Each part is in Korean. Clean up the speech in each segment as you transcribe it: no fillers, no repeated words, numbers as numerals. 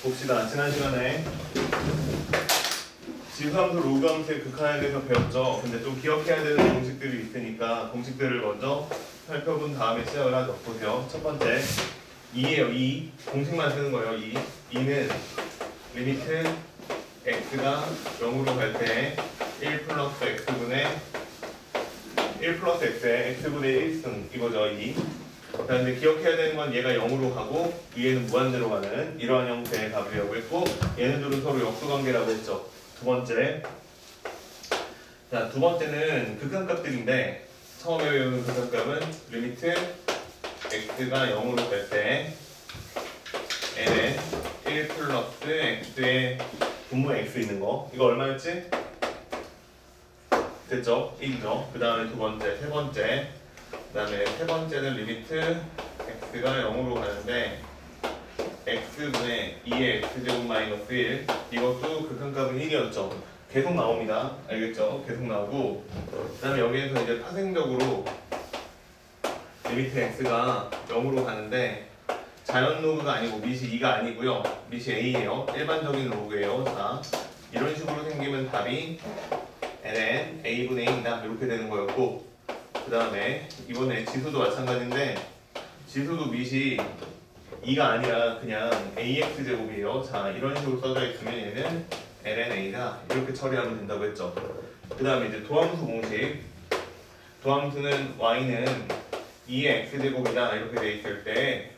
봅시다. 지난 시간에 지수함수, 로그함수의 극한에 대해서 배웠죠. 근데 좀 기억해야 되는 공식들이 있으니까 공식들을 먼저 살펴본 다음에 시작을 하죠. 보세요. 첫 번째 2예요. 2. 공식만 쓰는 거예요. 2. 2는 리미트 x가 0으로 갈 때 1 플러스 x분의 1 플러스 x의 x분의 1승 이거죠. 2. 그런데 기억해야 되는 건 얘가 0으로 가고 위에는 무한대로 가는 이러한 형태의 답이라고 했고 얘네들은 서로 역수관계라고 했죠. 두 번째, 자, 두 번째는 극한값들인데 처음에 외우는 극한값은 리미트 x가 0으로 갈 때 n은 1 플러스 x의 분모 x 있는 거 이거 얼마였지? 됐죠? 1이죠. 그 다음에 두 번째, 세 번째 그 다음에 세 번째는 리미트 x가 0으로 가는데 x분의 2의 x제곱 마이너스 1 이것도 극한값은 1이었죠. 계속 나옵니다. 알겠죠? 계속 나오고 그 다음에 여기에서 이제 파생적으로 리미트 x가 0으로 가는데 자연 로그가 아니고 밑이 2가 아니고요. 밑이 a예요. 일반적인 로그예요. 자, 이런 식으로 생기면 답이 nn a분의 1이다 이렇게 되는 거였고 그 다음에 이번에 지수도 마찬가지인데 지수도 밑이 2가 아니라 그냥 ax제곱이에요. 자, 이런 식으로 써져 있으면 얘는 lna다 이렇게 처리하면 된다고 했죠. 그 다음에 이제 도함수 공식 도함수는 y는 2의 x제곱이다 이렇게 돼 있을 때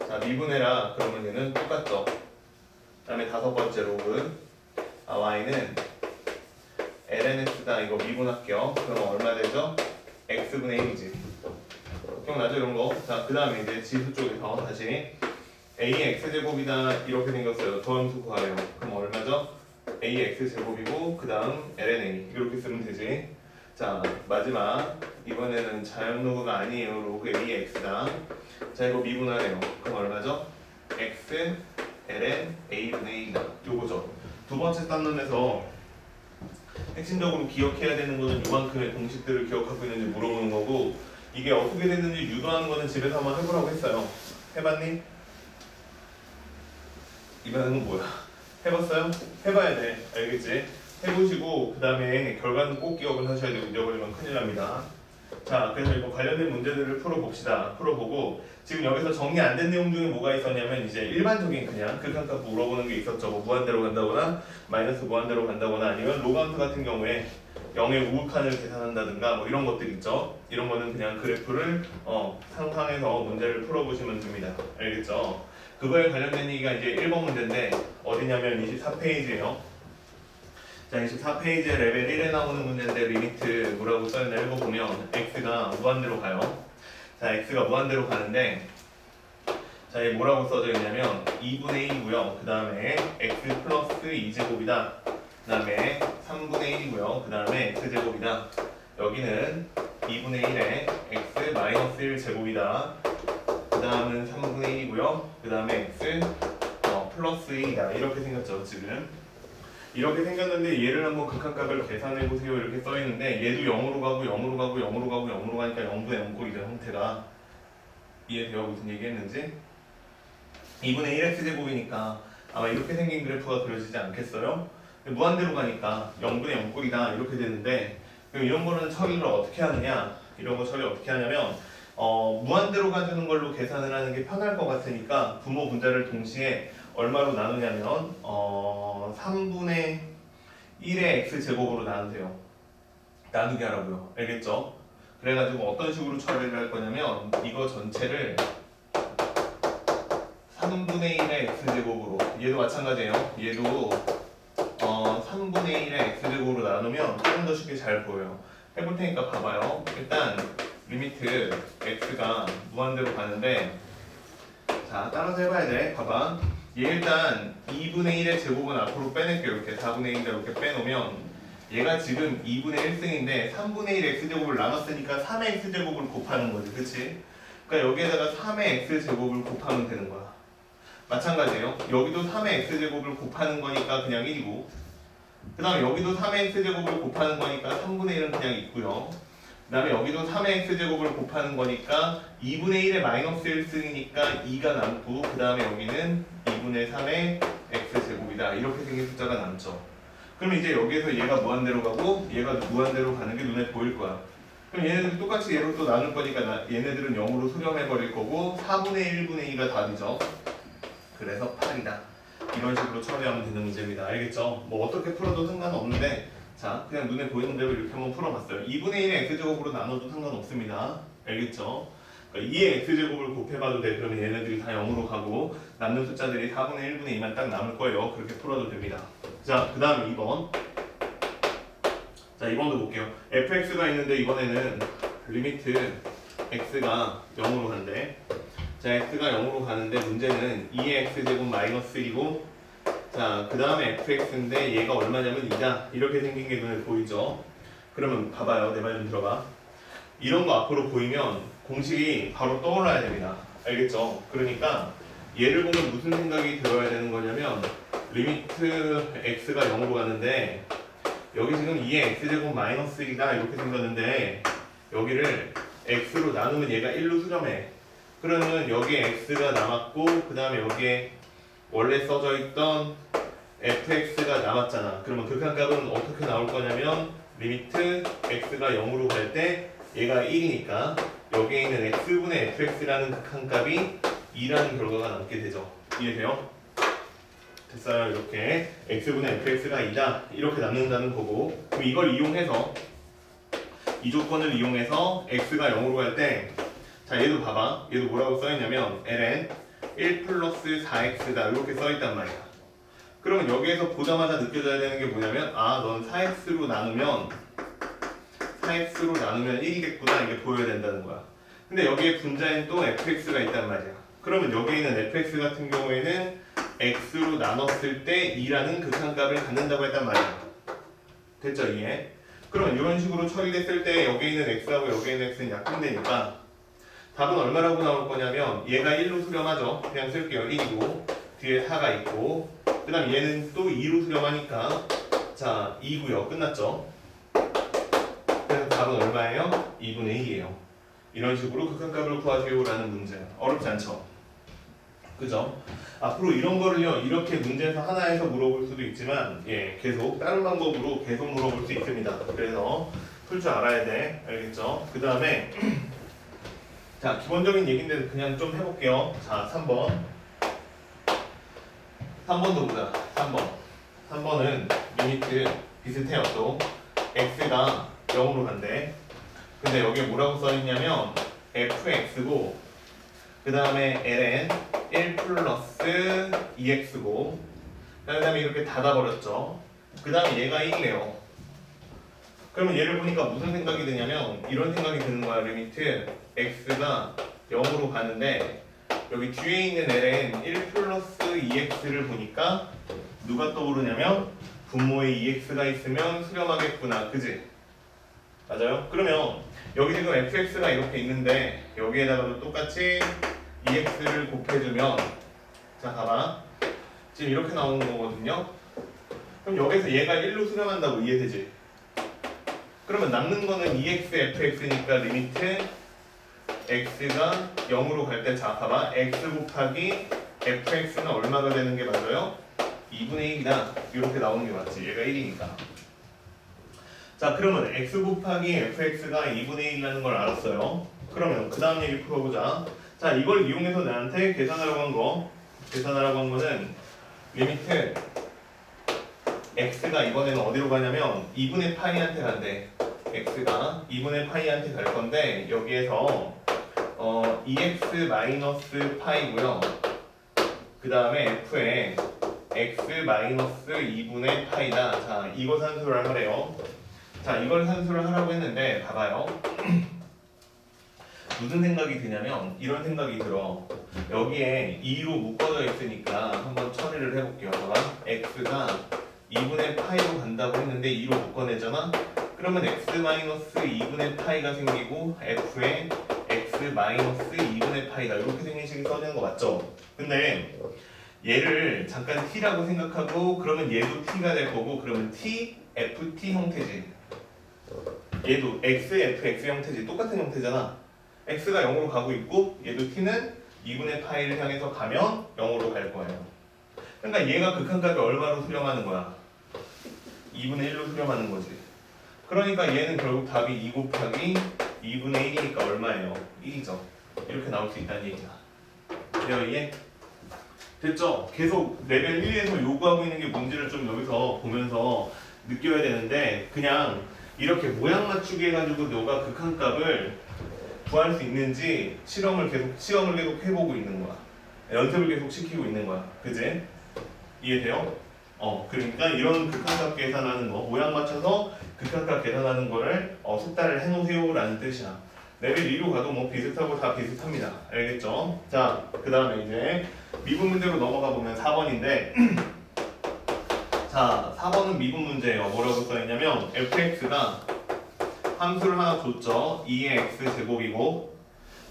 자, 미분해라 그러면 얘는 똑같죠. 그 다음에 다섯 번째 로그 y는 lnx다 이거 미분할게요. 그러면 얼마 되죠? x분의 1이지. 기억나죠? 이런 거. 자, 그 다음에 이제 지수 쪽에서 다시 a의 x제곱이다 이렇게 생겼어요. 도함수 구하래요. 그럼 얼마죠? a의 x제곱이고 그 다음 lna 이렇게 쓰면 되지. 자, 마지막 이번에는 자연 로그가 아니에요. 로그 a의 x다. 자, 이거 미분하래요. 그럼 얼마죠? x ln a분의 1이다. 요거죠. 두 번째 딴론에서 핵심적으로 기억해야 되는 거는 요만큼의 공식들을 기억하고 있는지 물어보는 거고 이게 어떻게 됐는지 유도하는 거는 집에서 한번 해보라고 했어요. 해봤니? 이 반응은 뭐야? 해봤어요? 해봐야 돼. 알겠지? 해보시고 그 다음에 결과는 꼭 기억을 하셔야 되고 잊어버리면 큰일 납니다. 자, 그래서 이거 관련된 문제들을 풀어봅시다. 풀어보고 지금 여기서 정리 안 된 내용 중에 뭐가 있었냐면 이제 일반적인 그냥 극한값 물어보는 게 있었죠. 뭐 무한대로 간다거나 마이너스 무한대로 간다거나 아니면 로그함수 같은 경우에 0의 우극한을 계산한다든가 뭐 이런 것들 있죠. 이런 거는 그냥 그래프를 상상해서 문제를 풀어보시면 됩니다. 알겠죠? 그거에 관련된 얘기가 이제 1번 문제인데 어디냐면 24페이지에요. 자, 24페이지에 레벨 1에 나오는 문제인데 리미트 뭐라고 써있나 읽어보면 x가 무한대로 가요. 자, x가 무한대로 가는데 자, 이게 뭐라고 써져 있냐면 2분의 1이고요. 그 다음에 x 플러스 2제곱이다. 그 다음에 3분의 1이고요. 그 다음에 x제곱이다. 여기는 2분의 1에 x 마이너스 1제곱이다. 그 다음은 3분의 1이고요. 그 다음에 x 플러스 1이다. 이렇게 생겼죠, 지금. 이렇게 생겼는데 얘를 한번 극한값을 계산해보세요 이렇게 써있는데 얘도 0으로 가고 0으로 가고 0으로 가고 0으로 가니까 0분의 0꼴이죠 형태가. 이해돼요? 무슨 얘기했는지? 2분의 1x제곱이니까 아마 이렇게 생긴 그래프가 그려지지 않겠어요? 무한대로 가니까 0분의 0꼴이다 이렇게 되는데 그럼 이런 거는 처리를 어떻게 하느냐? 이런 거 처리 어떻게 하냐면 무한대로 가주는 걸로 계산을 하는 게 편할 것 같으니까 분모 분자를 동시에 얼마로 나누냐면 3분의 1의 x제곱으로 나누세요. 나누게 하라고요. 알겠죠? 그래가지고 어떤 식으로 처리를 할 거냐면 이거 전체를 3분의 1의 x제곱으로 얘도 마찬가지예요. 얘도 3분의 1의 x제곱으로 나누면 조금 더 쉽게 잘 보여요. 해볼 테니까 봐봐요. 일단 리미트 x가 무한대로 가는데 자, 따라서 해봐야 돼. 봐봐. 얘 일단 2분의 1의 제곱은 앞으로 빼낼게요. 이렇게 4분의 1을 이렇게 빼놓으면 얘가 지금 2분의 1승인데 3분의 1 x제곱을 나눴으니까 3의 x제곱을 곱하는 거지. 그치? 그러니까 여기에다가 3의 x제곱을 곱하면 되는 거야. 마찬가지예요. 여기도 3의 x제곱을 곱하는 거니까 그냥 1이고 그 다음에 여기도 3의 x제곱을 곱하는 거니까 3분의 1은 그냥 있고요. 그 다음에 여기도 3의 x제곱을 곱하는 거니까 2분의 1의 마이너스 1승이니까 2가 남고 그 다음에 여기는 2분의 2분의 3의 x제곱이다. 이렇게 생긴 숫자가 남죠. 그럼 이제 여기에서 얘가 무한대로 가고 얘가 무한대로 가는 게 눈에 보일 거야. 그럼 얘네들 똑같이 얘로 또 나눌 거니까 얘네들은 0으로 수렴해 버릴 거고 4분의 1분의 2가 답이죠. 그래서 8이다. 이런 식으로 처리하면 되는 문제입니다. 알겠죠? 뭐 어떻게 풀어도 상관없는데 자 그냥 눈에 보이는 대로 이렇게 한번 풀어봤어요. 2분의 1의 x제곱으로 나눠도 상관없습니다. 알겠죠? 그러니까 2의 x제곱을 곱해봐도 돼. 그러면 얘네들이 다 0으로 가고 남는 숫자들이 4분의 1분의 2만 딱 남을 거예요. 그렇게 풀어도 됩니다. 자 그 다음에 2번. 자 2번도 볼게요. fx가 있는데 이번에는 리미트 x가 0으로 간대. 자 x가 0으로 가는데 문제는 2의 x제곱 마이너스 1이고 자 그 다음에 fx인데 얘가 얼마냐면 2다. 이렇게 생긴 게 눈에 보이죠? 그러면 봐봐요. 내 말 좀 들어봐. 이런 거 앞으로 보이면 공식이 바로 떠올라야 됩니다. 알겠죠? 그러니까 얘를 보면 무슨 생각이 들어야 되는 거냐면 리미트 x가 0으로 가는데 여기 지금 2의 x제곱 마이너스 1이다 이렇게 생겼는데 여기를 x로 나누면 얘가 1로 수렴해. 그러면 여기에 x가 남았고 그 다음에 여기에 원래 써져 있던 fx가 남았잖아. 그러면 극한값은 어떻게 나올 거냐면 리미트 x가 0으로 갈 때 얘가 1이니까 여기에 있는 x분의 fx라는 극한값이 2라는 결과가 남게 되죠. 이해돼요? 됐어요. 이렇게 x분의 fx가 2다 이렇게 남는다는 거고 그럼 이걸 이용해서 이 조건을 이용해서 x가 0으로 갈 때 자 얘도 봐봐. 얘도 뭐라고 써있냐면 ln 1 플러스 4x다 이렇게 써있단 말이야. 그러면 여기에서 보자마자 느껴져야 되는 게 뭐냐면 아 넌 4x로 나누면 1이겠구나 이게 보여야 된다는 거야. 근데 여기에 분자엔 또 fx가 있단 말이야. 그러면 여기에 있는 fx 같은 경우에는 x로 나눴을 때 2라는 극한값을 갖는다고 했단 말이야. 됐죠? 이해? 그러면 이런 식으로 처리됐을 때 여기에 있는 x하고 여기에 있는 x는 약분되니까 답은 얼마라고 나올 거냐면 얘가 1로 수렴하죠. 그냥 쓸게요. 1이고 뒤에 4가 있고 그 다음 얘는 또 2로 수렴하니까 자 2고요. 끝났죠? 그래서 답은 얼마예요? 2분의 1이에요. 이런 식으로 극한값을 구하세요라는 문제. 어렵지 않죠? 그죠? 앞으로 이런 거를요 이렇게 문제에서 하나에서 물어볼 수도 있지만 예 계속 다른 방법으로 계속 물어볼 수 있습니다. 그래서 풀 줄 알아야 돼. 알겠죠? 그 다음에 자 기본적인 얘기인데 그냥 좀 해볼게요. 자 3번도 보자. 3번은 리미트 비슷해요. 또 x가 0으로 간대. 근데 여기에 뭐라고 써있냐면 fx고 그 다음에 ln 1 플러스 2x고 그 다음에 이렇게 닫아버렸죠. 그 다음에 얘가 1이래요. 그러면 얘를 보니까 무슨 생각이 드냐면 이런 생각이 드는 거야. 리미트 x가 0으로 가는데 여기 뒤에 있는 ln 1 플러스 2x를 보니까 누가 떠오르냐면 분모에 2x가 있으면 수렴하겠구나. 그지? 맞아요? 그러면 여기 지금 fx가 이렇게 있는데 여기에다가도 똑같이 2x를 곱해주면 자 봐봐 지금 이렇게 나오는 거거든요. 그럼 여기서 얘가 1로 수렴한다고 이해되지? 그러면 남는 거는 2x fx니까 리미트 x가 0으로 갈 때 자 봐봐 x 곱하기 fx는 얼마가 되는 게 맞아요? 2분의 1이다 이렇게 나오는 게 맞지. 얘가 1이니까. 자 그러면 x 곱하기 fx가 2분의 1이라는 걸 알았어요. 그러면 그 다음 얘기 풀어보자. 자 이걸 이용해서 나한테 계산하라고 한 거는 리미트 x가 이번에는 어디로 가냐면 2분의 파이한테 간대. x가 2분의 파이한테 갈 건데 여기에서 2x 마이너스 파이고요. 그 다음에 f에 x 마이너스 2분의 파이다. 자 이거 산수를 하래요. 자 이걸 산수를 하라고 했는데 봐봐요. 무슨 생각이 드냐면 이런 생각이 들어. 여기에 2로 묶어져 있으니까 한번 처리를 해볼게요. 봐봐. x가 2분의 파이로 간다고 했는데 2로 묶어내잖아. 그러면 x 마이너스 2분의 파이가 생기고 f에 x 마이너스 2분의 파이다 이렇게 생긴 식이 써지는 거 맞죠? 근데 얘를 잠깐 t라고 생각하고 그러면 얘도 t가 될 거고 그러면 t, ft 형태지. 얘도 x, f, x 형태지. 똑같은 형태잖아. x가 0으로 가고 있고 얘도 t는 2분의 파이를 향해서 가면 0으로 갈 거예요. 그러니까 얘가 극한값이 얼마로 수렴하는 거야? 2분의 1로 수렴하는 거지. 그러니까 얘는 결국 답이 2 곱하기 2분의 1이니까 얼마예요? 1이죠. 이렇게 나올 수 있다는 얘기야. 돼요, 이해? 됐죠? 계속 레벨 1에서 요구하고 있는 게 뭔지를 좀 여기서 보면서 느껴야 되는데, 그냥 이렇게 모양 맞추기 해가지고 너가 극한값을 구할 수 있는지 시험을 계속 해보고 있는 거야. 연습을 계속 시키고 있는 거야. 그지? 이해돼요? 그러니까 이런 극한값 계산하는 거, 모양 맞춰서 극한값 계산하는 거를 숙달을 해놓으세요 라는 뜻이야. 레벨 2로 가도 뭐 비슷하고 다 비슷합니다. 알겠죠? 자, 그 다음에 이제 미분 문제로 넘어가 보면 4번인데 자, 4번은 미분 문제예요. 뭐라고 써있냐면 fx가 함수를 하나 줬죠. 2의 x제곱이고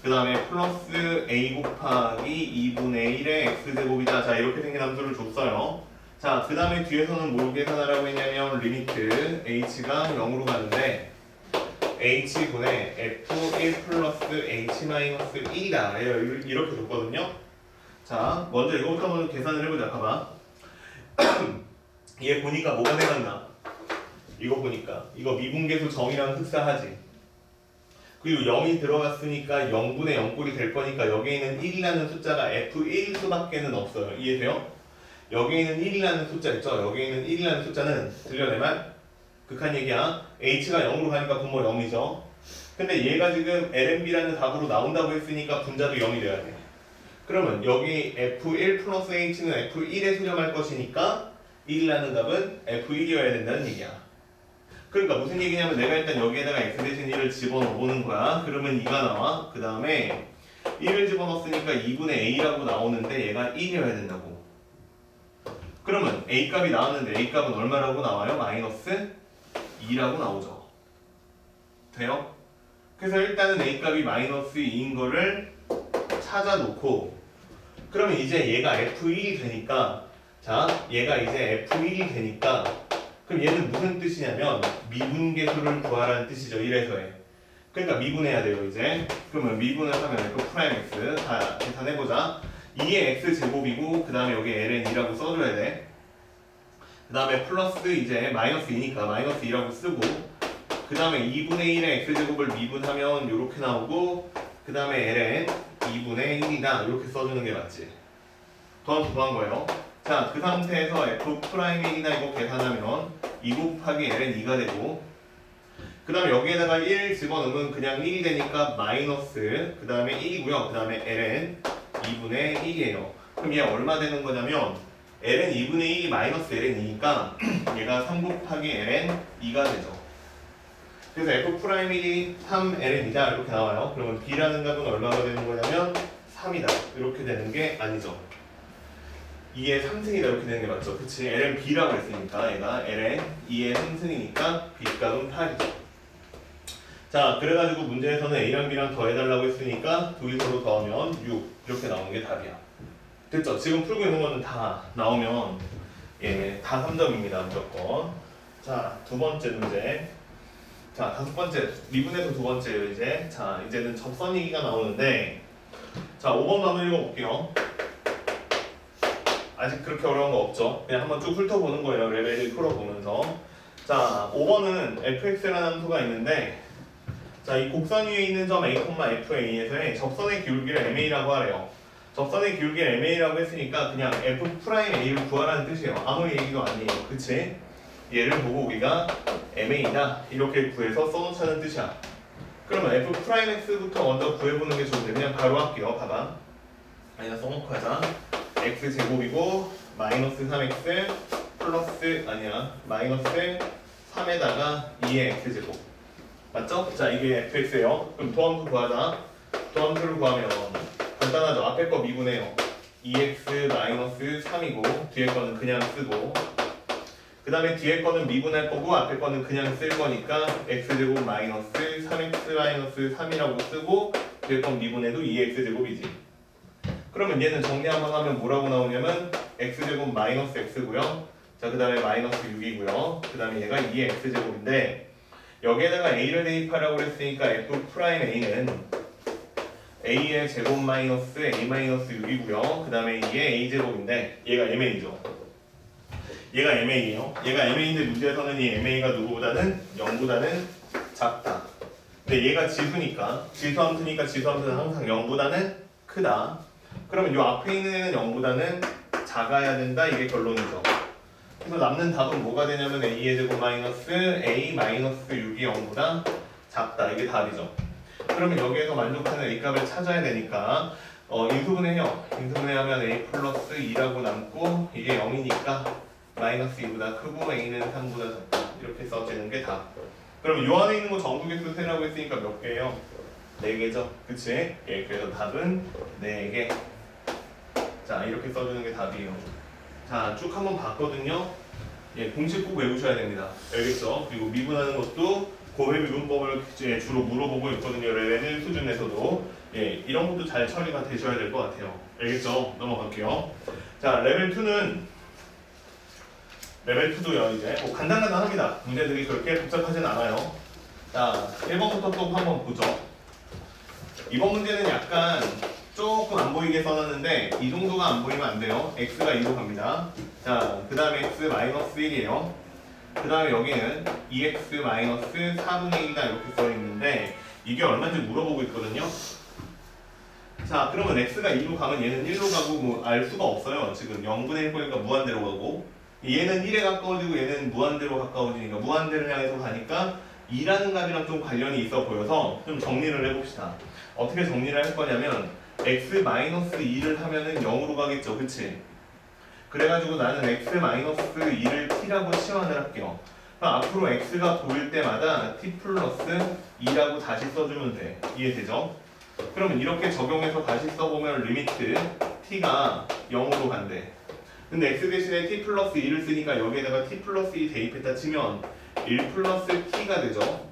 그 다음에 플러스 a 곱하기 2분의 1의 x제곱이다. 자, 이렇게 생긴 함수를 줬어요. 자, 그 다음에 뒤에서는 뭘 계산하라고 했냐면 리미트 h가 0으로 가는데 h분의 f1 플러스 h-1이다. 이렇게 줬거든요. 자, 먼저 이거부터 한번 계산을 해보자. 봐봐. 얘 보니까 뭐가 생각나? 이거 보니까 이거 미분계수 정이랑 흡사하지. 그리고 0이 들어갔으니까 0분의 0꼴이 될 거니까 여기에 있는 1이라는 숫자가 f1 수밖에는 없어요. 이해돼요? 여기에 있는 1이라는 숫자 있죠? 여기에 있는 1이라는 숫자는 들려 내 말? 극한 얘기야. h가 0으로 가니까 분모 0이죠. 근데 얘가 지금 LNB라는 답으로 나온다고 했으니까 분자도 0이 돼야 돼. 그러면 여기 f1 플러스 h는 f1에 수렴할 것이니까 1이라는 답은 f1이어야 된다는 얘기야. 그러니까 무슨 얘기냐면 내가 일단 여기에다가 x 대신 1을 집어넣어보는 거야. 그러면 2가 나와. 그 다음에 1을 집어넣었으니까 2분의 a라고 나오는데 얘가 1이어야 된다고. 그러면 a 값이 나왔는데 a 값은 얼마라고 나와요? 마이너스 2라고 나오죠. 돼요? 그래서 일단은 a 값이 마이너스 2인 거를 찾아놓고 그러면 이제 얘가 f1이 되니까 자, 얘가 이제 f1이 되니까 그럼 얘는 무슨 뜻이냐면 미분계수를 구하라는 뜻이죠. 1에서의. 그러니까 미분해야 돼요. 이제. 그러면 미분을 하면 f'(x) 다 계산해보자. 2의 x제곱이고 그 다음에 여기 ln 2라고 써줘야 돼. 그 다음에 플러스 이제 마이너스 2니까 마이너스 2라고 쓰고 그 다음에 2분의 1의 x제곱을 미분하면 이렇게 나오고 그 다음에 ln 2분의 1이다 이렇게 써주는 게 맞지. 더한 거예요. 자, 그 상태에서 f'1이나 이거 계산하면 2 곱하기 ln 2가 되고 그 다음에 여기에다가 1 집어넣으면 그냥 1이 되니까 마이너스 그 다음에 1이고요. 그 다음에 ln 2분의 1이에요. 그럼 얘 얼마 되는 거냐면 ln 2분의 1이 마이너스 ln 2니까 얘가 3 곱하기 ln 2가 되죠. 그래서 f'1이 3ln이다 이렇게 나와요. 그러면 b라는 값은 얼마가 되는 거냐면 3이다 이렇게 되는 게 아니죠. 2의 3승이다 이렇게 되는 게 맞죠. 그치? ln b라고 했으니까 얘가 ln 2의 3승이니까 b 값은 8이죠. 자, 그래가지고 문제에서는 a랑 b랑 더해달라고 했으니까 둘이 서로 더하면 6 이렇게 나오는 게 답이야. 됐죠? 지금 풀고 있는 거는 다 나오면 다 3점입니다 무조건. 자, 두 번째 문제. 자, 다섯 번째 미분에서 두 번째예요 이제. 자, 이제는 접선 얘기가 나오는데 자, 5번 한번 읽어볼게요. 아직 그렇게 어려운 거 없죠? 그냥 한번 쭉 훑어보는 거예요. 레벨을 풀어보면서. 자, 5번은 fx라는 함수가 있는데 자, 이 곡선 위에 있는 점 a, fa에서의 접선의 기울기를 ma라고 하래요. 접선의 기울기를 ma라고 했으니까 그냥 f'a를 구하라는 뜻이에요. 아무 얘기도 아니에요. 그치? 얘를 보고 우리가 ma다 이렇게 구해서 써놓자는 뜻이야. 그러면 f'x부터 먼저 구해보는 게 좋은데 그냥 바로 할게요. 봐봐. 아니다 써놓고 하자. x제곱이고 마이너스 3x 플러스 마이너스 3에다가 2의 x제곱 맞죠? 자, 이게 fx예요. 그럼 도함수 구하자. 도함수를 구하면 간단하죠. 앞에 거 미분해요. 2x 마이너스 3이고 뒤에 거는 그냥 쓰고 그 다음에 뒤에 거는 미분할 거고 앞에 거는 그냥 쓸 거니까 x제곱 마이너스 3x 마이너스 3이라고 쓰고 뒤에 건 미분해도 2x제곱이지. 그러면 얘는 정리 한번 하면 뭐라고 나오냐면 x제곱 마이너스 x고요. 자, 그 다음에 마이너스 6이고요. 그 다음에 얘가 2의 x제곱인데 여기에다가 a를 대입하라고 했으니까 f'a는 a의 제곱 마이너스 a 마이너스 6이고요. 그 다음에 이게 a 제곱인데 얘가 MA죠. 얘가 MA예요. 얘가 MA인데 문제에서는 이 MA가 누구보다는 0보다는 작다. 근데 얘가 지수니까 지수함수니까 지수함수는 항상 0보다는 크다. 그러면 이 앞에 있는 애는 0보다는 작아야 된다. 이게 결론이죠. 그래서 남는 답은 뭐가 되냐면 a의 제곱 마이너스 a 마이너스 6이 0보다 작다. 이게 답이죠. 그러면 여기에서 만족하는 a 값을 찾아야 되니까 인수분해요. 인수분해하면 a 플러스 2라고 남고 이게 0이니까 마이너스 2보다 크고 a는 3보다 작다. 이렇게 써지는 게 답. 그럼 요 안에 있는 거 전부 개수 세라고 했으니까 몇 개예요? 4개죠. 그치? 예, 그래서 답은 4개. 자, 이렇게 써주는 게 답이에요. 자, 쭉 한번 봤거든요. 예, 공식 꼭 외우셔야 됩니다. 알겠죠? 그리고 미분하는 것도 고배 미분법을 주로 물어보고 있거든요. 레벨 1 수준에서도. 예, 이런 것도 잘 처리가 되셔야 될 것 같아요. 알겠죠? 넘어갈게요. 자, 레벨 2도요. 이제 간단합니다. 문제들이 그렇게 복잡하진 않아요. 자, 1번부터 또 한번 보죠. 이번 문제는 약간 조금 안 보이게 써놨는데 이 정도가 안 보이면 안 돼요. x가 2로 갑니다. 자, 그 다음에 x 마이너스 1이에요. 그 다음에 여기는 2x 마이너스 4분의 1이다 이렇게 써있는데 이게 얼마인지 물어보고 있거든요. 자, 그러면 x가 2로 가면 얘는 1로 가고 뭐 알 수가 없어요. 지금 0분의 1 거니까 무한대로 가고 얘는 1에 가까워지고 얘는 무한대로 가까워지니까 무한대를 향해서 가니까 2라는 값이랑 좀 관련이 있어 보여서 좀 정리를 해봅시다. 어떻게 정리를 할 거냐면 x-2를 하면은 0으로 가겠죠. 그치? 그래가지고 나는 x-2를 t라고 치환을 할게요. 그럼 앞으로 x가 보일 때마다 t 플러스 2라고 다시 써주면 돼. 이해되죠? 그러면 이렇게 적용해서 다시 써보면 리미트 t가 0으로 간대. 근데 x 대신에 t 플러스 2를 쓰니까 여기에다가 t 플러스 2 대입했다 치면 1 플러스 t가 되죠.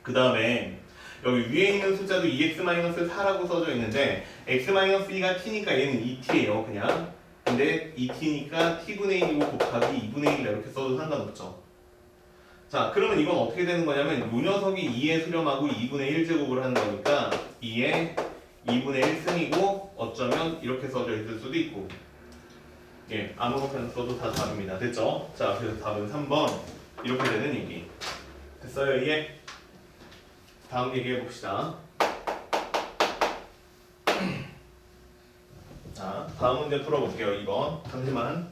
그 다음에 여기 위에 있는 숫자도 2x-4라고 써져 있는데 x-2가 t니까 얘는 2t예요 그냥. 근데 2t니까 t분의 1이고 곱하기 2분의 1 이렇게 써도 상관없죠. 자, 그러면 이건 어떻게 되는 거냐면 요 녀석이 2에 수렴하고 2분의 1제곱을 하는 거니까 2에 2분의 1승이고 어쩌면 이렇게 써져 있을 수도 있고 예, 아무렇게나 써도 다 답입니다. 됐죠? 자, 그래서 답은 3번 이렇게 되는 얘기. 됐어요? 이해? 다음 얘기해 봅시다. 자, 다음 문제 풀어볼게요. 2번. 잠시만.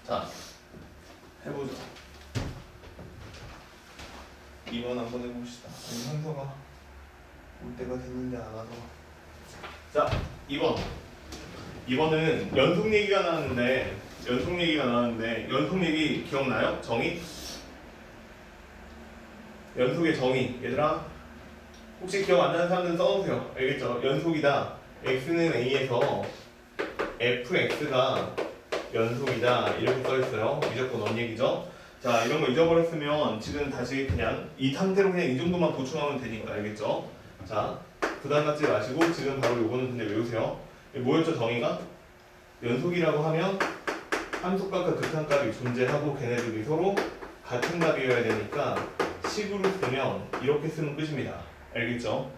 자, 해보자. 2번 한번 해봅시다. 현서가 올 때가 됐는데 안 와서. 자, 2번. 2번은 연속 얘기가 나왔는데 연속 얘기 기억나요? 정의? 연속의 정의. 얘들아, 혹시 기억 안 나는 사람들은 써놓으세요. 알겠죠? 연속이다. x는 a에서 fx가 연속이다 이렇게 써있어요. 무조건 원 얘기죠. 자, 이런 거 잊어버렸으면 지금 다시 그냥 이 상태로 그냥 이 정도만 보충하면 되니까. 알겠죠? 자, 부담 갖지 마시고 지금 바로 요거는 근데 외우세요. 뭐였죠 정의가? 연속이라고 하면 함수값과 극한값이 존재하고 걔네들이 서로 같은 값이어야 되니까 식으로 쓰면 이렇게 쓰면 끝입니다. 알겠죠?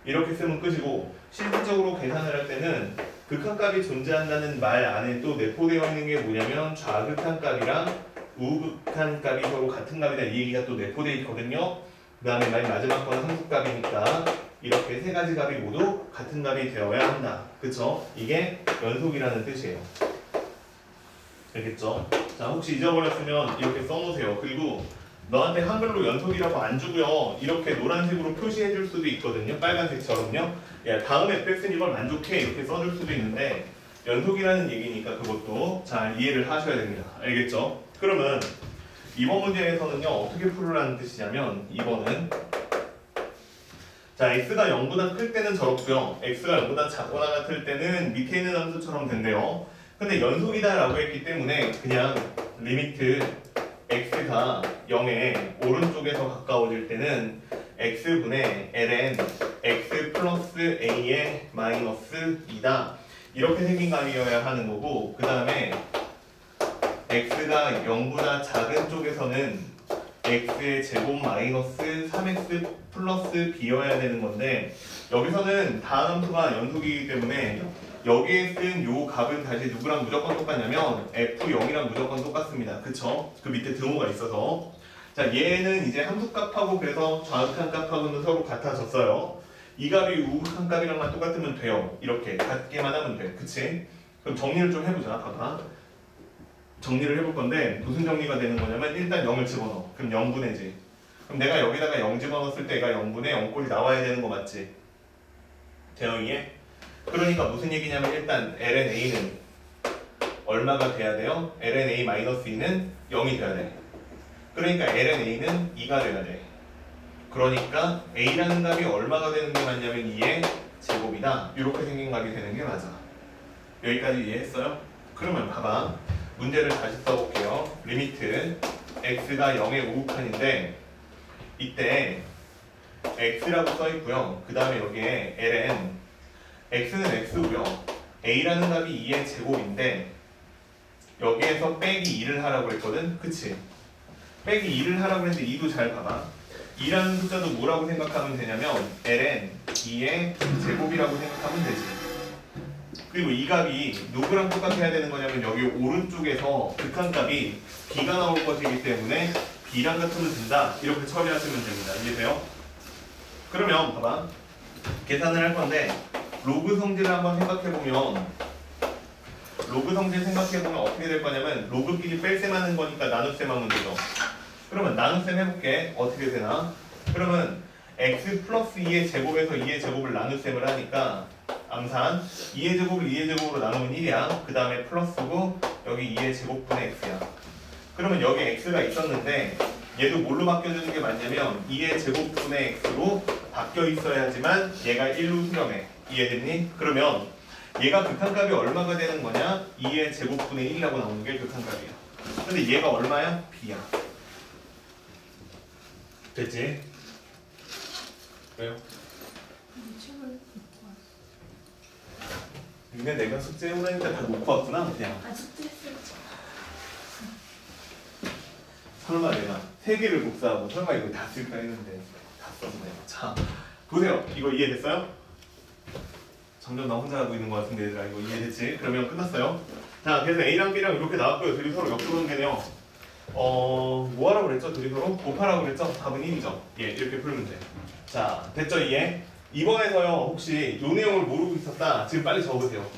이렇게 쓰면 끝이고 실질적으로 계산을 할 때는 극한값이 존재한다는 말 안에 또 내포되어 있는 게 뭐냐면 좌극한값이랑 우극한값이 서로 같은 값이다 이 얘기가 또 내포되어 있거든요. 그 다음에 맨 마지막 건 함수값이니까 이렇게 세 가지 값이 모두 같은 값이 되어야 한다. 그쵸? 이게 연속이라는 뜻이에요. 알겠죠? 자, 혹시 잊어버렸으면 이렇게 써놓으세요. 그리고 너한테 한글로 연속이라고 안 주고요. 이렇게 노란색으로 표시해 줄 수도 있거든요. 빨간색처럼요. 야, 다음 fx는 이걸 만족해 이렇게 써줄 수도 있는데 연속이라는 얘기니까 그것도 잘 이해를 하셔야 됩니다. 알겠죠? 그러면 이번 문제에서는요. 어떻게 풀으라는 뜻이냐면 이번은 자, x가 0보다 클 때는 저렇고요. x가 0보다 작거나 같을 때는 밑에 있는 함수처럼 된대요. 근데 연속이다라고 했기 때문에 그냥 리미트 x가 0에 오른쪽에서 가까워질 때는 x분의 ln x 플러스 a의 마이너스 2다. 이렇게 생긴 값이어야 하는 거고, 그 다음에 x가 0보다 작은 쪽에서는 x의 제곱 마이너스 3x 플러스 b여야 되는 건데, 여기서는 다음 함수가 연속이기 때문에 여기에 쓴 요 값은 다시 누구랑 무조건 똑같냐면 f0이랑 무조건 똑같습니다. 그쵸? 그 밑에 등호가 있어서. 자, 얘는 이제 함수값하고 그래서 좌극한 값하고는 서로 같아졌어요. 이 값이 우극한 값이랑만 똑같으면 돼요. 이렇게 같게만 하면 돼. 그치? 그럼 정리를 좀 해보자. 봐봐. 정리를 해볼 건데 무슨 정리가 되는 거냐면 일단 0을 집어넣어. 그럼 0분의지. 그럼 내가 여기다가 0 집어넣었을 때 얘가 0분의 0꼴이 나와야 되는 거 맞지? 대형이에? 그러니까 무슨 얘기냐면 일단 lnA는 얼마가 돼야 돼요? lnA-2는 0이 돼야 돼. 그러니까 lnA는 2가 돼야 돼. 그러니까 A라는 값이 얼마가 되는 게 맞냐면 2의 제곱이다. 이렇게 생긴 값이 되는 게 맞아. 여기까지 이해했어요? 그러면 봐봐. 문제를 다시 써볼게요. 리미트 x가 0의 우극한인데 이때 x라고 써있고요. 그 다음에 여기에 ln x는 x고요. a라는 값이 2의 제곱인데 여기에서 빼기 2를 하라고 했거든? 그치? 빼기 2를 하라고 했는데 2도 잘 봐봐. 2라는 숫자도 뭐라고 생각하면 되냐면 ln 2의 제곱이라고 생각하면 되지. 그리고 이 값이 누구랑 똑같아야 되는 거냐면 여기 오른쪽에서 극한값이 b가 나올 것이기 때문에 b랑 같으면 된다. 이렇게 처리하시면 됩니다. 이해돼요? 그러면 봐봐. 계산을 할 건데 로그 성질을 한번 생각해보면 어떻게 될 거냐면 로그끼리 뺄셈 하는 거니까 나눗셈 하면 되죠. 그러면 나눗셈 해볼게. 어떻게 되나? 그러면 x 플러스 2의 제곱에서 2의 제곱을 나눗셈을 하니까 암산 2의 제곱을 2의 제곱으로 나누면 1이야. 그 다음에 플러스고 여기 2의 제곱분의 x야. 그러면 여기 x가 있었는데 얘도 뭘로 바뀌어주는 게 맞냐면 2의 제곱분의 x로 바뀌어 있어야지만 얘가 1로 수렴해. 이해됐니? 그러면 얘가 극한값이 얼마가 되는 거냐? 2의 제곱분의 1이라고 나오는 게 극한값이야. 근데 얘가 얼마야? b야. 됐지? 왜요? 근데 내가 숙제 해오라니까 다 놓고 왔구나 그냥. 아 숙제했어요. 설마 내가 3개를 복사하고 설마 이거 다 쓸까 했는데 다 썼네. 자 보세요. 이거 이해됐어요? 점점 나 혼자 하고 있는 것 같은데 얘들아 이거 이해됐지? 그러면 끝났어요. 자 그래서 A랑 B랑 이렇게 나왔고요. 둘이 서로 역수분계네요. 뭐 하라고 그랬죠? 둘이 서로 곱하라고 그랬죠? 답은 1이죠. 예, 이렇게 풀면 돼. 자, 됐죠? 이해? 이번에서요, 혹시 이 내용을 모르고 있었다. 지금 빨리 적으세요.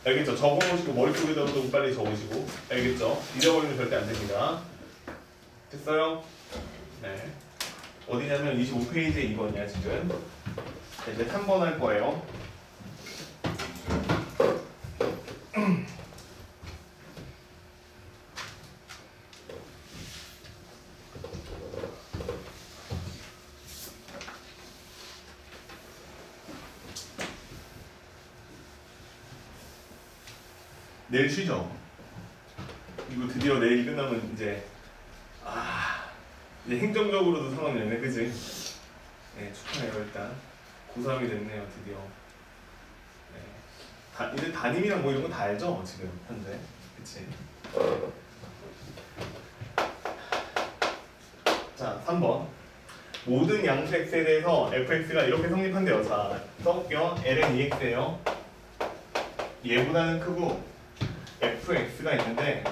알겠죠? 적어놓으시고 머릿속에다가도 빨리 적으시고. 알겠죠? 잊어버리면 절대 안 됩니다. 됐어요? 네. 어디냐면 25페이지에 2번이야, 지금. 자, 이제 3번 할 거예요. 내일 쉬죠? 이거 드디어 내일 끝나면 이제 이제 행정적으로도 상황이 됐네, 그치? 네, 축하해요 일단. 고3이 됐네요 드디어. 네. 이제 담임이랑 뭐 이런 거 다 알죠 지금 현재, 그치? 자, 3번. 모든 양수 x에 대해서 fx가 이렇게 성립한대요. 자, 써볼게요. ln 2x예요. 얘보다는 크고 fx가 있는데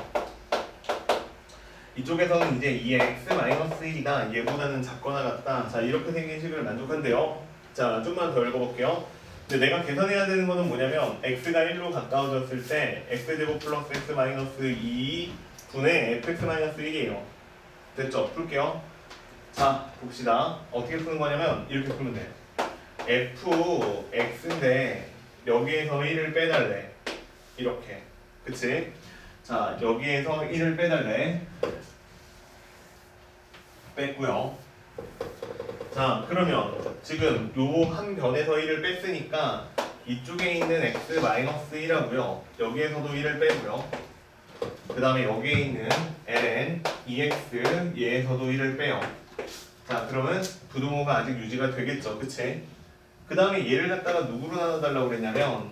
이쪽에서는 이제 2x-1이다. 얘보다는 작거나 같다. 자, 이렇게 생긴 식을 만족한대요. 자, 좀만 더 읽어볼게요. 근데 내가 계산해야 되는 거는 뭐냐면 x가 1로 가까워졌을 때 x제곱 플러스 x-2 분의 fx-1이에요. 됐죠? 풀게요. 자, 봅시다. 어떻게 푸는 거냐면 이렇게 풀면 돼. fx인데 여기에서 1을 빼달래. 이렇게. 그치? 자, 여기에서 1을 빼달래. 뺐고요. 자, 그러면 지금 요 한 변에서 1을 뺐으니까 이쪽에 있는 x-1하고요. 여기에서도 1을 빼고요. 그 다음에 여기에 있는 ln, ex 얘에서도 1을 빼요. 자, 그러면 부동호가 아직 유지가 되겠죠. 그치? 그 다음에 얘를 갖다가 누구로 나눠달라고 그랬냐면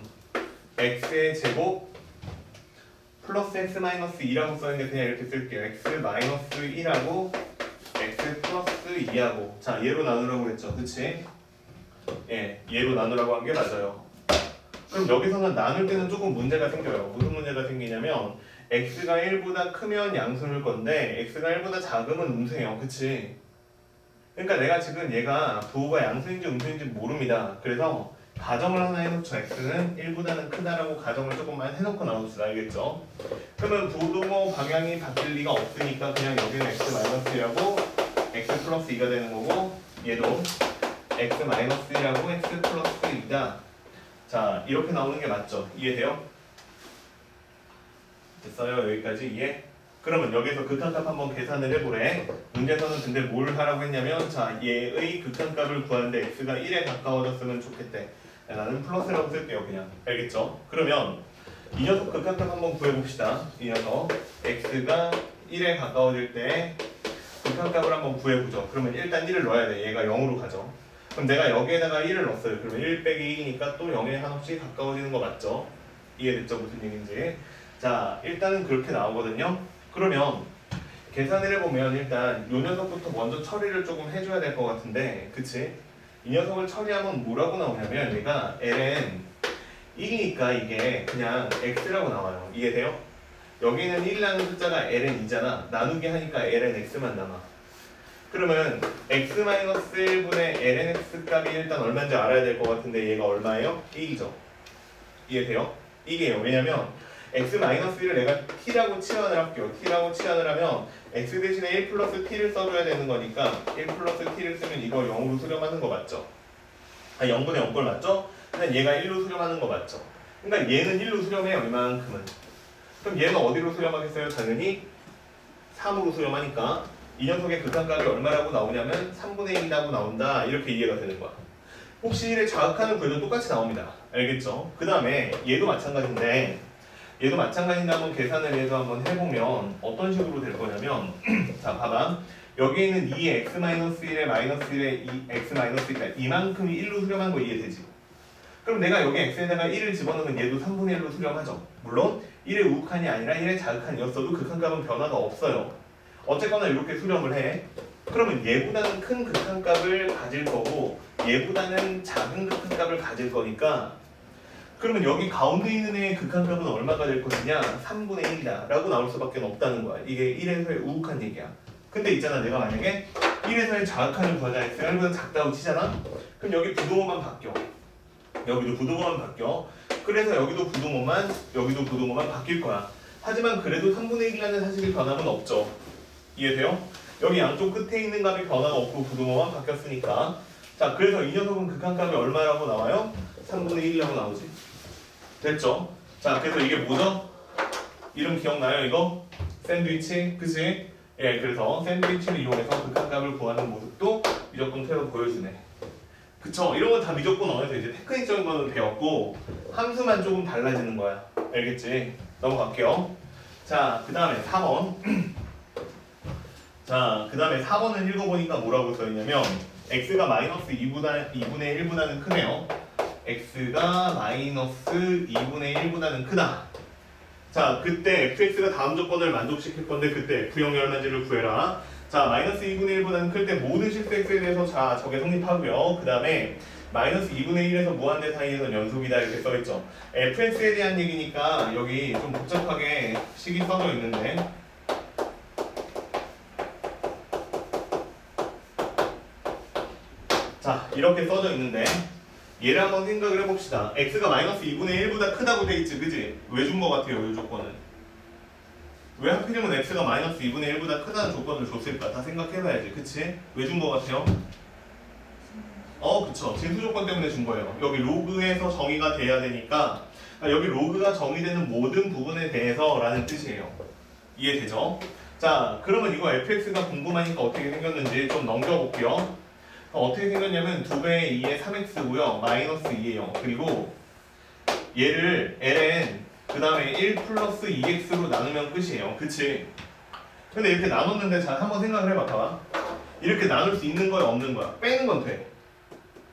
x의 제곱 플러스 x-2라고 써있는데 그냥 이렇게 쓸게요. x-1하고 x 플러스 2하고 자, 얘로 나누라고 그랬죠. 그치? 예, 얘로 나누라고 한 게 맞아요. 그럼 여기서는 나눌 때는 조금 문제가 생겨요. 무슨 문제가 생기냐면 x가 1보다 크면 양수일 건데 x가 1보다 작으면 음수예요. 그치? 그러니까 내가 지금 얘가 부호가 양수인지 음수인지 모릅니다. 그래서 가정을 하나 해놓죠. x는 1보다는 크다라고 가정을 조금만 해놓고 나눕시다. 알겠죠? 그러면 부동호 방향이 바뀔 리가 없으니까 그냥 여기는 x-1하고 x 플러스 2가 되는 거고 얘도 x-1하고 x 플러스 2다. 자, 이렇게 나오는 게 맞죠? 이해돼요? 됐어요? 여기까지 이해? 그러면 여기서 극한값 한번 계산을 해보래. 문제에서는 근데 뭘 하라고 했냐면 자, 얘의 극한값을 구하는데 x가 1에 가까워졌으면 좋겠대. 나는 플러스라고 쓸게요. 그냥. 알겠죠? 그러면 이 녀석 극한값 한번 구해봅시다. 이 녀석 x가 1에 가까워질 때 극한값을 한번 구해보죠. 그러면 일단 1을 넣어야 돼. 얘가 0으로 가죠. 그럼 내가 여기에다가 1을 넣었어요. 그러면 1 빼기 2니까 또 0에 한없이 가까워지는 거 맞죠? 이해됐죠? 무슨 얘기인지. 자, 일단은 그렇게 나오거든요. 그러면 계산을 해보면 일단 이 녀석부터 먼저 처리를 조금 해줘야 될 것 같은데 그치? 이 녀석을 처리하면 뭐라고 나오냐면 얘가 ln 1이니까 이게 그냥 x라고 나와요. 이해돼요? 여기는 1이라는 숫자가 ln이잖아. 나누기 하니까 ln x만 남아. 그러면 x-1분의 ln x 값이 일단 얼마인지 알아야 될 것 같은데 얘가 얼마예요? 1이죠. 이해돼요? 이게요. 왜냐면 x-1을 내가 t라고 치환을 할게요. t라고 치환을 하면 x 대신에 1 플러스 t를 써줘야 되는 거니까 1 플러스 t를 쓰면 이거 0으로 수렴하는 거 맞죠? 아, 0분의 0꼴 맞죠? 그냥 얘가 1로 수렴하는 거 맞죠? 그러니까 얘는 1로 수렴해 얼마만큼은. 그럼 얘는 어디로 수렴하겠어요? 당연히 3으로 수렴하니까 이 녀석의 극한값이 얼마라고 나오냐면 3분의 1이라고 나온다. 이렇게 이해가 되는 거야. 혹시 1의 자극하는 구에도 똑같이 나옵니다. 알겠죠? 그 다음에 얘도 마찬가지인데 한번 계산을 해서 한번 해보면 어떤 식으로 될 거냐면 자, 봐봐. 여기에 있는 2의 x-1에 마이너스 1의 x-1이니까 이만큼이 1로 수렴한 거 이해되지? 그럼 내가 여기 x에다가 1을 집어넣으면 얘도 3분의 1로 수렴하죠. 물론 1의 우극한이 아니라 1의 자극한이었어도 극한값은 변화가 없어요. 어쨌거나 이렇게 수렴을 해. 그러면 얘보다는 큰 극한값을 가질 거고 얘보다는 작은 극한값을 가질 거니까 그러면 여기 가운데 있는 애의 극한값은 얼마가 될 것이냐? 3분의 1이다 라고 나올 수밖에 없다는 거야. 이게 1에서의 우극한 얘기야. 근데 있잖아, 내가 만약에 1에서의 자극한을 구하자 x가 1보다 작다고 치잖아? 그럼 여기 부동호만 바뀌어. 여기도 부동호만 바뀌어. 그래서 여기도 부동호만 바뀔 거야. 하지만 그래도 3분의 1이라는 사실이 변함은 없죠. 이해돼요? 여기 양쪽 끝에 있는 값이 변화가 없고 부동호만 바뀌었으니까. 자, 그래서 이 녀석은 극한값이 얼마라고 나와요? 3분의 1이라고 나오지. 됐죠? 자, 그래서 이게 뭐죠? 이름 기억나요, 이거? 샌드위치, 그치? 예, 그래서 샌드위치를 이용해서 극한값을 구하는 모습도 미적분태로 보여주네. 그쵸? 이런 건 다 미적분 언어에서 이제 테크닉적인 거는 배웠고 함수만 조금 달라지는 거야. 알겠지? 넘어갈게요. 자, 그 다음에 4번. 자, 그 다음에 4번을 읽어보니까 뭐라고 써있냐면 x가 마이너스 2분의 1보다는 크네요. x가 마이너스 2분의 1보다는 크다. 자, 그때 fx가 다음 조건을 만족시킬 건데 그때 f형이 얼마인지를 구해라. 자, 마이너스 2분의 1보다는 클 때 모든 실수 x에 대해서 자, 저게 성립하고요. 그 다음에 마이너스 2분의 1에서 무한대 사이에서 연속이다 이렇게 써있죠. fx에 대한 얘기니까 여기 좀 복잡하게 식이 써져 있는데 자, 이렇게 써져 있는데 얘를 한번 생각을 해봅시다. x가 마이너스 2분의 1보다 크다고 돼있지, 그지? 왜 준 거 같아요, 이 조건은? 왜 하필이면 x가 마이너스 2분의 1보다 크다는 조건을 줬을까? 다 생각해봐야지, 그치? 왜 준 거 같아요? 그쵸. 진수 조건 때문에 준 거예요. 여기 로그에서 정의가 돼야 되니까 여기 로그가 정의되는 모든 부분에 대해서 라는 뜻이에요. 이해되죠? 자, 그러면 이거 fx가 궁금하니까 어떻게 생겼는지 좀 넘겨볼게요. 어떻게 생겼냐면 2배의 2의 3x고요. 마이너스 2의 0. 그리고 얘를 ln 그 다음에 1 플러스 2x로 나누면 끝이에요. 그치? 근데 이렇게 나눴는데 자 한번 생각을 해봐. 봐봐. 이렇게 나눌 수 있는 거야 없는 거야? 빼는 건 돼.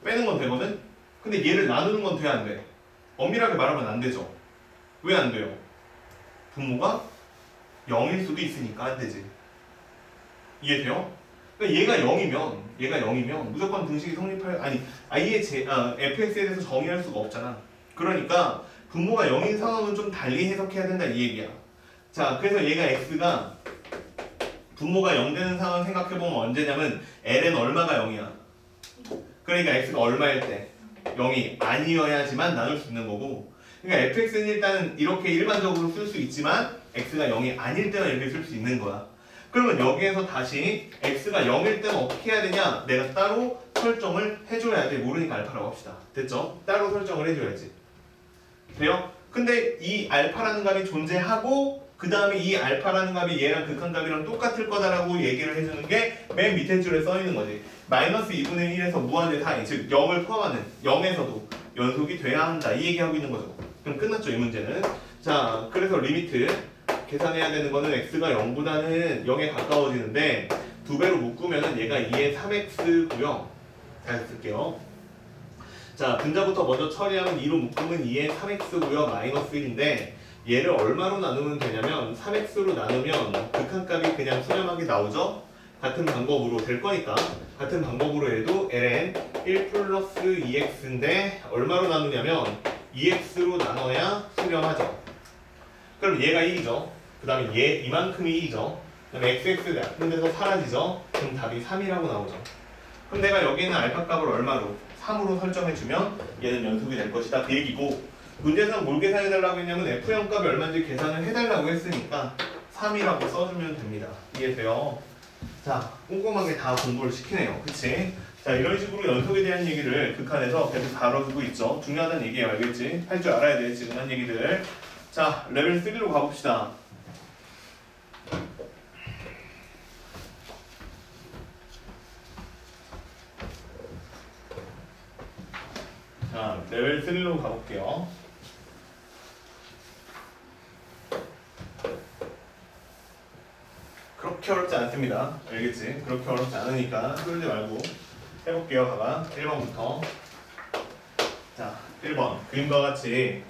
빼는 건 되거든? 근데 얘를 나누는 건 돼 안 돼? 엄밀하게 말하면 안 되죠. 왜 안 돼요? 분모가 0일 수도 있으니까 안 되지. 이해돼요? 그러니까 얘가 0이면 무조건 등식이 성립할 아니 fx에 대해서 정의할 수가 없잖아. 그러니까 분모가 0인 상황은 좀 달리 해석해야 된다 이 얘기야. 자, 그래서 얘가 x가 분모가 0 되는 상황 생각해보면 언제냐면 ln 얼마가 0이야. 그러니까 x가 얼마일 때 0이 아니어야지만 나눌 수 있는 거고. 그러니까 fx는 일단은 이렇게 일반적으로 쓸 수 있지만 x가 0이 아닐 때만 이렇게 쓸 수 있는 거야. 그러면 여기에서 다시 x가 0일 때는 어떻게 해야 되냐? 내가 따로 설정을 해줘야 돼. 모르니까 알파라고 합시다. 됐죠? 따로 설정을 해줘야지. 돼요? 근데 이 알파라는 값이 존재하고 그 다음에 이 알파라는 값이 얘랑 극한값이랑 똑같을 거다라고 얘기를 해주는 게 맨 밑에 줄에 써있는 거지. 마이너스 2분의 1에서 무한대 사이, 즉 0을 포함하는 0에서도 연속이 돼야 한다. 이 얘기하고 있는 거죠. 그럼 끝났죠, 이 문제는. 자, 그래서 리미트 계산해야 되는 거는 x가 0보다는 0에 가까워지는데 2배로 묶으면은 얘가 2의 3x고요. 다시 쓸게요. 자, 분자부터 먼저 처리하면 2로 묶으면 2의 3x고요. 마이너스 1인데 얘를 얼마로 나누면 되냐면 3x로 나누면 극한값이 그냥 수렴하게 나오죠? 같은 방법으로 될 거니까 같은 방법으로 해도 ln 1 플러스 2x인데 얼마로 나누냐면 2x로 나눠야 수렴하죠. 그럼 얘가 1이죠. 그 다음에 얘 이만큼이 2이죠. 그 다음에 xx가 같은 데서 사라지죠. 그럼 답이 3이라고 나오죠. 그럼 내가 여기는 알파 값을 얼마로? 3으로 설정해주면 얘는 연속이 될 것이다. 그 얘기고 문제상 뭘 계산해달라고 했냐면 f0 값이 얼마인지 계산을 해달라고 했으니까 3이라고 써주면 됩니다. 이해돼요? 자, 꼼꼼하게 다 공부를 시키네요. 그치? 자, 이런 식으로 연속에 대한 얘기를 극한에서 계속 다뤄주고 있죠. 중요하다는 얘기예요. 알겠지? 할 줄 알아야 돼. 지금 한 얘기들. 자, 레벨 3로 가봅시다. 자, 레벨 3로 가볼게요. 그렇게 어렵지 않습니다. 알겠지? 그렇게 어렵지 않으니까 끌지 말고 해볼게요. 봐봐. 1번부터. 자, 1번. 그림과 같이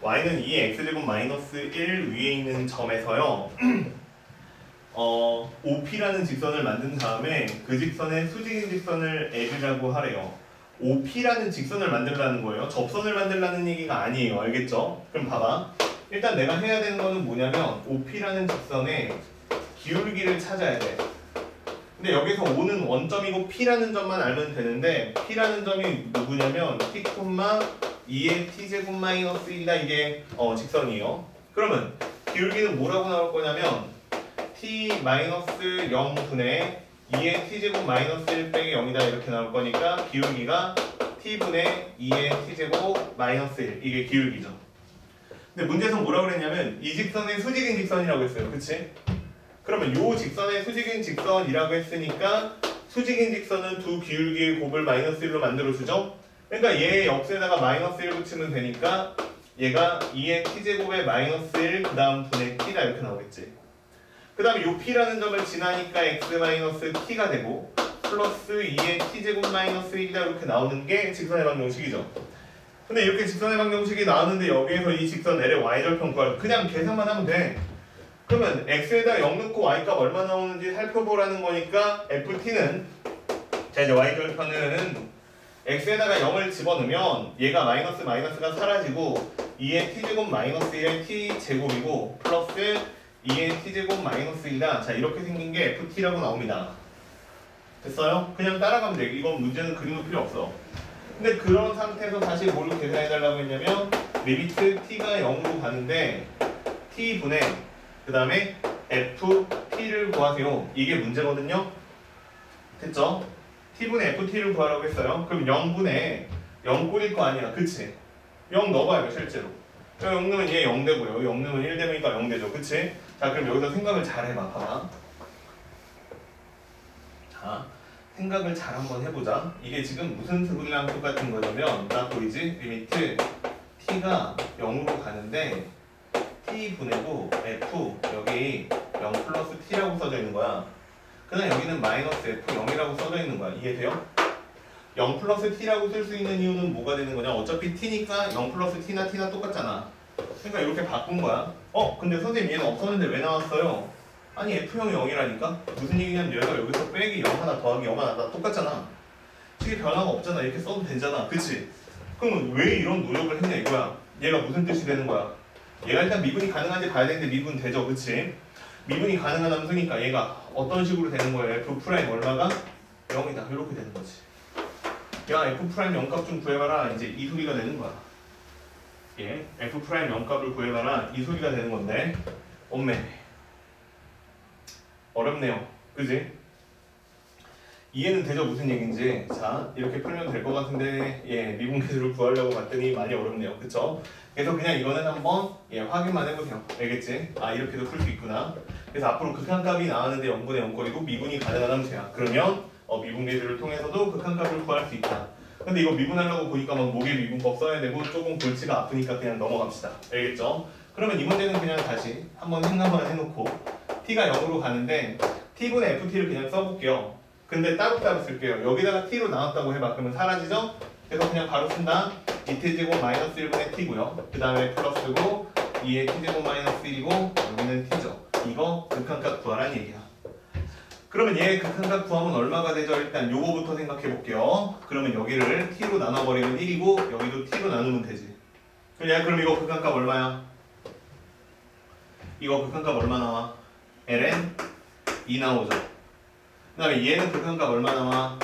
y는 2x제곱 마이너스 1 위에 있는 점에서요. OP라는 직선을 만든 다음에 그 직선에 수직인 직선을 L이라고 하래요. OP라는 직선을 만들라는 거예요. 접선을 만들라는 얘기가 아니에요. 알겠죠? 그럼 봐봐. 일단 내가 해야 되는 거는 뭐냐면 OP라는 직선의 기울기를 찾아야 돼. 근데 여기서 O는 원점이고 P라는 점만 알면 되는데 P라는 점이 누구냐면 T, 2의 T제곱 마이너스 1이다. 이게 직선이에요. 그러면 기울기는 뭐라고 나올 거냐면 T 마이너스 0분의 2의 T제곱 마이너스 1 빼기 0이다. 이렇게 나올 거니까 기울기가 T분의 2의 T제곱 마이너스 1. 이게 기울기죠. 근데 문제에서 뭐라고 그랬냐면 이 직선의 수직인 직선이라고 했어요. 그치? 그러면 요 직선의 수직인 직선이라고 했으니까 수직인 직선은 두 기울기의 곱을 마이너스 1로 만들어주죠? 그러니까 얘 역수에다가 마이너스 1 붙이면 되니까 얘가 2의 t제곱의 마이너스 1 그 다음 분의 t다 이렇게 나오겠지. 그 다음에 요 p라는 점을 지나니까 x 마이너스 t가 되고 플러스 2의 t제곱 마이너스 1이다 이렇게 나오는 게 직선의 방정식이죠. 근데 이렇게 직선의 방정식이 나왔는데 여기에서 이 직선 L의 y절편 구하려 그냥 계산만 하면 돼. 그러면 x에다 0 넣고 y값 얼마 나오는지 살펴보라는 거니까 ft는 자 이제 y절편은 x에다가 0을 집어넣으면 얘가 마이너스가 사라지고 2의 t제곱 마이너스 1의 t제곱이고 플러스 2의 t제곱 마이너스 2다. 자 이렇게 생긴 게 ft라고 나옵니다. 됐어요? 그냥 따라가면 돼. 이건 문제는 그림도 필요 없어. 근데 그런 상태에서 다시 뭘 계산해달라고 했냐면 리미트 t가 0으로 가는데 t분의 그 다음에 ft를 구하세요. 이게 문제거든요. 됐죠? t분의 ft를 구하라고 했어요. 그럼 0분의 0 꼴일 거 아니야. 그치? 0 넣어봐요 실제로. 0 넣으면 얘 0 되고요. 0 넣으면 1 되니까 0 되죠. 그치? 자 그럼 여기서 생각을 잘 해봐. 봐봐. 자 생각을 잘 한번 해보자. 이게 지금 무슨 소리랑 똑같은 거냐면 딱 보이지? 리미트 t가 0으로 가는데 t 보내고 f 여기 0 플러스 t라고 써져 있는 거야. 그다음 여기는 마이너스 f0이라고 써져 있는 거야. 이해돼요? 0 플러스 t라고 쓸 수 있는 이유는 뭐가 되는 거냐? 어차피 t니까 0 플러스 t나 똑같잖아. 그러니까 이렇게 바꾼 거야. 근데 선생님 얘는 없었는데 왜 나왔어요? 아니 F형이 0이라니까? 무슨 얘기냐면 얘가 여기서 빼기 0 하나 더하기 0 하나 다 똑같잖아. 식의 변화가 없잖아. 이렇게 써도 되잖아. 그치? 그러면 왜 이런 노력을 했냐 이거야. 얘가 무슨 뜻이 되는 거야? 얘가 일단 미분이 가능한지 봐야 되는데 미분 되죠. 그치? 미분이 가능한 함수니까 얘가 어떤 식으로 되는 거야? F' 얼마가? 0이다. 이렇게 되는 거지. 야 F' 0값 좀 구해봐라. 이제 이 소리가 되는 거야. 예, F' 0값을 구해봐라. 이 소리가 되는 건데 엄매 어렵네요. 그지? 이해는 되죠? 무슨 얘기인지. 자, 이렇게 풀면 될 것 같은데 미분계수를 구하려고 봤더니 많이 어렵네요. 그쵸? 그래서 그냥 이거는 한번 확인만 해보세요. 알겠지? 아, 이렇게도 풀 수 있구나. 그래서 앞으로 극한값이 나왔는데 0분의 0꼴이고 미분이 가능한 함수야. 그러면 미분계수를 통해서도 극한값을 구할 수 있다. 근데 이거 미분하려고 보니까 막 목의 미분법 써야 되고 조금 골치가 아프니까 그냥 넘어갑시다. 알겠죠? 그러면 이 문제는 그냥 다시 한번 생각만 해놓고 t가 0으로 가는데 t분의 ft를 그냥 써볼게요. 근데 따로따로 쓸게요. 여기다가 t로 나왔다고 해봐. 그러면 사라지죠? 그래서 그냥 바로 쓴다. 2t제곱 마이너스 1분의 t고요. 그 다음에 플러스고 2의 t제곱 마이너스 1이고 여기는 t죠. 이거 극한값 구하라는 얘기야. 그러면 얘 극한값 구하면 얼마가 되죠? 일단 요거부터 생각해 볼게요. 그러면 여기를 t로 나눠버리면 1이고 여기도 t로 나누면 되지. 그럼 이거 극한값 얼마야? 이거 극한값 얼마 나와? ln 2 나오죠. 그 다음에 얘는 극한값 얼마 나와?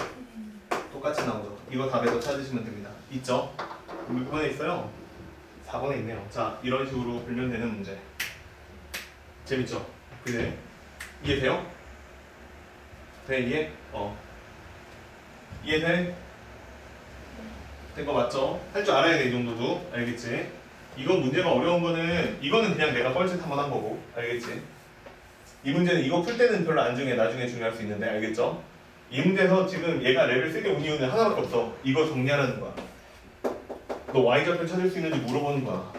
똑같이 나오죠. 이거 답에서 찾으시면 됩니다. 있죠? 몇 번에 있어요? 4번에 있네요. 자, 이런 식으로 풀면 되는 문제. 재밌죠? 그래? 이해돼요? 돼? 이해? 이해돼? 된 거 맞죠? 할 줄 알아야 돼, 이 정도도. 알겠지? 이건 문제가 어려운 거는 이거는 그냥 내가 뻘짓 한번 한 거고. 알겠지? 이 문제는 이거 풀 때는 별로 안 중요해. 나중에 중요할 수 있는데. 알겠죠? 이 문제에서 지금 얘가 레벨 3개 온 이유는 하나밖에 없어. 이거 정리하라는 거야. 너 y좌표 찾을 수 있는지 물어보는 거야.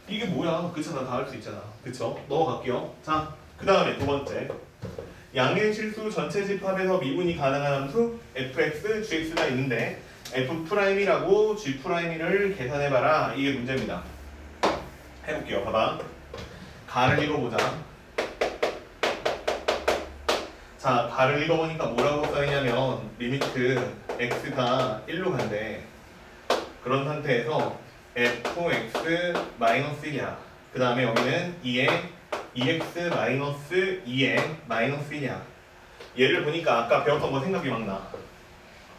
이게 뭐야? 그쵸? 나 다 할 수 있잖아. 그쵸? 넘어갈게요. 자, 그 다음에 두 번째. 양의 실수 전체 집합에서 미분이 가능한 함수 fx, gx가 있는데 f'이라고 g'를 계산해봐라. 이게 문제입니다. 해볼게요. 봐봐. 가를 읽어보자. 자, 가를 읽어보니까 뭐라고 써있냐면 리미트 x가 1로 간대. 그런 상태에서 fx-1이야. 그 다음에 여기는 2에 2x-2에 -1이야. 얘를 보니까 아까 배웠던 거 생각이 막 나.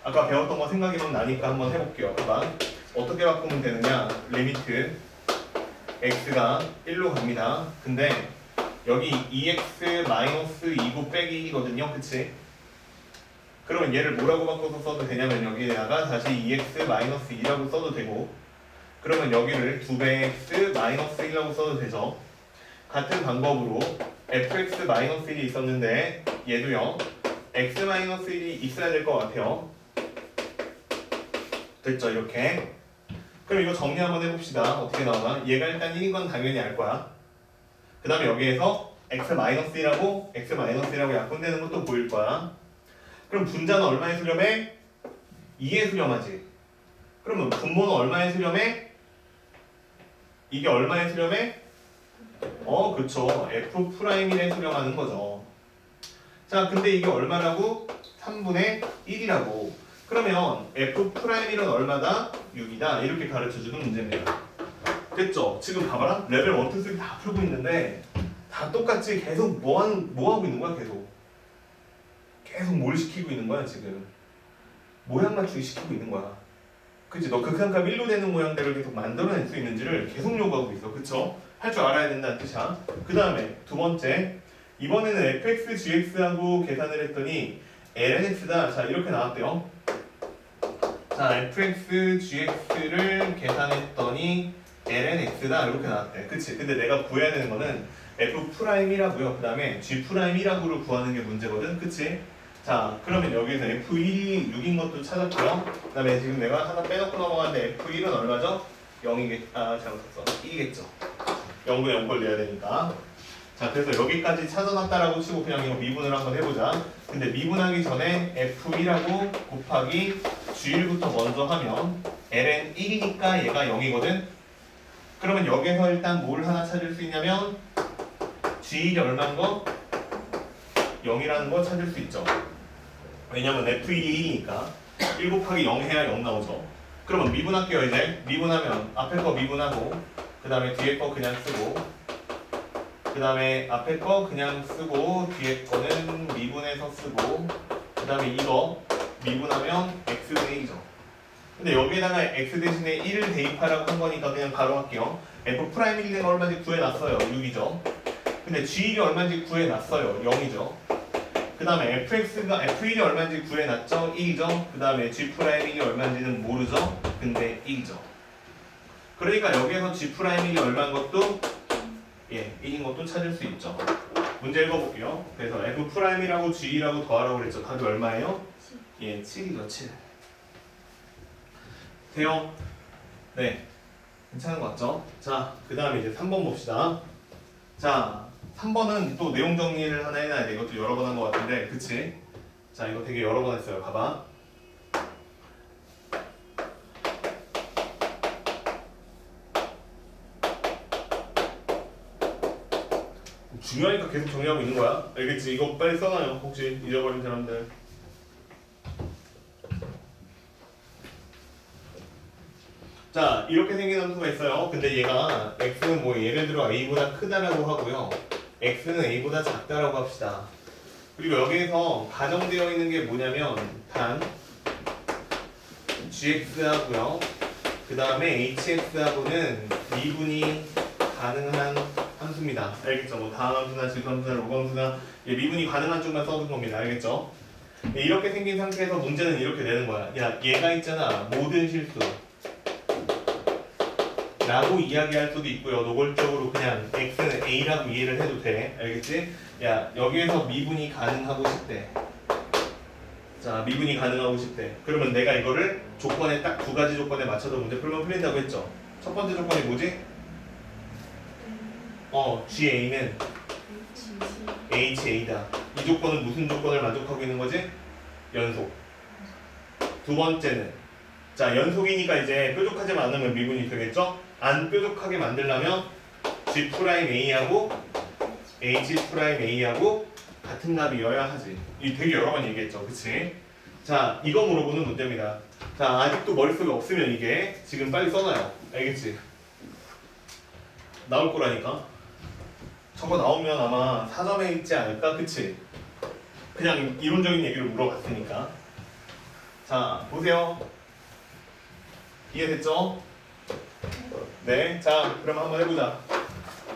아까 배웠던 거 생각이 막 나니까 한번 해볼게요. 봐봐. 어떻게 바꾸면 되느냐. 리미트 x가 1로 갑니다. 근데 여기 2x-2고 빼기 2거든요. 그치? 그러면 얘를 뭐라고 바꿔서 써도 되냐면 여기에다가 다시 2x-2라고 써도 되고, 그러면 여기를 2배 x-1이라고 써도 되죠. 같은 방법으로 fx-1이 있었는데 얘도요. x-1이 있어야 될 것 같아요. 됐죠? 이렇게. 그럼 이거 정리 한번 해봅시다. 어떻게 나오나? 얘가 일단 1인 건 당연히 알 거야. 그 다음에 여기에서 x-1이라고 약분되는 것도 보일 거야. 그럼 분자는 얼마에 수렴해? 2에 수렴하지. 그러면 분모는 얼마에 수렴해? 이게 얼마에 수렴해? 그쵸. F'에 수렴하는 거죠. 자, 근데 이게 얼마라고? 3분의 1이라고. 그러면 F'은 얼마다? 6이다. 이렇게 가르쳐주는 문제입니다. 됐죠? 지금 봐봐라. 레벨 1, 2, 3 다 풀고 있는데 다 똑같이 계속 뭐 하고 있는 거야? 계속 뭘 시키고 있는 거야 지금? 모양 맞추기 시키고 있는 거야. 그치? 너 극한값 1로 되는 모양대로 계속 만들어낼 수 있는지를 계속 요구하고 있어. 그쵸? 할 줄 알아야 된다는 뜻이야. 그 다음에 두 번째, 이번에는 fx, gx하고 계산을 했더니 lnx다. 자, 이렇게 나왔대요. 자, fx, gx를 계산했더니 lnx다. 이렇게 나왔대. 그치? 근데 내가 구해야 되는 거는 f'이라고요. 그 다음에 g'이라고를 구하는 게 문제거든. 그치? 자, 그러면 여기서 F1이 6인 것도 찾았고요. 그 다음에 지금 내가 하나 빼놓고 넘어갔는데 F1은 얼마죠? 0이겠, 잘못했어. 2겠죠. 0분의 0걸 내야 되니까. 자, 그래서 여기까지 찾아놨다라고 치고 그냥 이거 미분을 한번 해보자. 근데 미분하기 전에 F1하고 곱하기 G1부터 먼저 하면 ln 1이니까 얘가 0이거든? 그러면 여기서 일단 뭘 하나 찾을 수 있냐면 G1이 얼마인 거? 0이라는 거 찾을 수 있죠. 왜냐면 F1이 1이니까 1 곱하기 0 해야 0 나오죠. 그러면 미분할게요. 이제 미분하면 앞에 거 미분하고 그 다음에 뒤에 거 그냥 쓰고 그 다음에 앞에 거 그냥 쓰고 뒤에 거는 미분해서 쓰고 그 다음에 이거 미분하면 x분의 1이죠. 근데 여기에다가 x 대신에 1을 대입하라고 한 거니까 그냥 바로 할게요. f'1이 얼마인지 구해놨어요. 6이죠. 근데 g1이 얼마인지 구해놨어요. 0이죠. 그 다음에 f1이 얼마인지 구해놨죠. 1이죠. 그 다음에 g'1이 얼마인지는 모르죠. 근데 1이죠. 그러니까 여기에서 g'1이 얼마인 것도 1인 것도 찾을 수 있죠. 문제 읽어볼게요. 그래서 f'이라고 g라고 더하라고 그랬죠. 답이 얼마예요? 7이죠. 7. 돼요? 네. 괜찮은 것 같죠? 자, 그 다음에 이제 3번 봅시다. 자, 3번은 또 내용 정리를 하나 해놔야 돼. 이것도 여러 번 한 것 같은데, 그치? 자, 이거 되게 여러 번 했어요. 봐봐. 중요하니까 계속 정리하고 있는 거야. 알겠지? 이거 빨리 써놔요. 혹시 잊어버린 사람들. 자, 이렇게 생긴 함수가 있어요. 근데 얘가 x는 뭐 예를 들어 a보다 크다라고 하고요. x는 a보다 작다라고 합시다. 그리고 여기에서 가정되어 있는 게 뭐냐면 단 gx하고요. 그 다음에 hx하고는 미분이 가능한 함수입니다. 알겠죠? 뭐 다항함수나 질함수나 로함수나 미분이 가능한 쪽만 써둔 겁니다. 알겠죠? 이렇게 생긴 상태에서 문제는 이렇게 되는 거야. 야, 얘가 있잖아. 모든 실수 라고 이야기할 수도 있고요. 노골적으로 그냥 x는 a라고 이해를 해도 돼. 알겠지? 야, 여기에서 미분이 가능하고 싶대. 자, 미분이 가능하고 싶대. 그러면 내가 이거를 조건에 딱 두 가지 조건에 맞춰서 문제 풀면 풀린다고 했죠. 첫 번째 조건이 뭐지? GA는 HA다. 이 조건은 무슨 조건을 만족하고 있는 거지? 연속. 두 번째는 자, 연속이니까 이제 뾰족하지만 않으면 미분이 되겠죠? 안 뾰족하게 만들려면 G'A하고 H'A하고 같은 값이어야 하지. 이 되게 여러 번 얘기했죠. 그치? 자, 이거 물어보는 문제입니다. 자, 아직도 머릿속에 없으면 이게 지금 빨리 써놔요. 알겠지? 나올 거라니까. 저거 나오면 아마 4점에 있지 않을까? 그치? 그냥 이론적인 얘기를 물어봤으니까. 자, 보세요. 이해됐죠? 네. 자, 그럼 한번 해보자.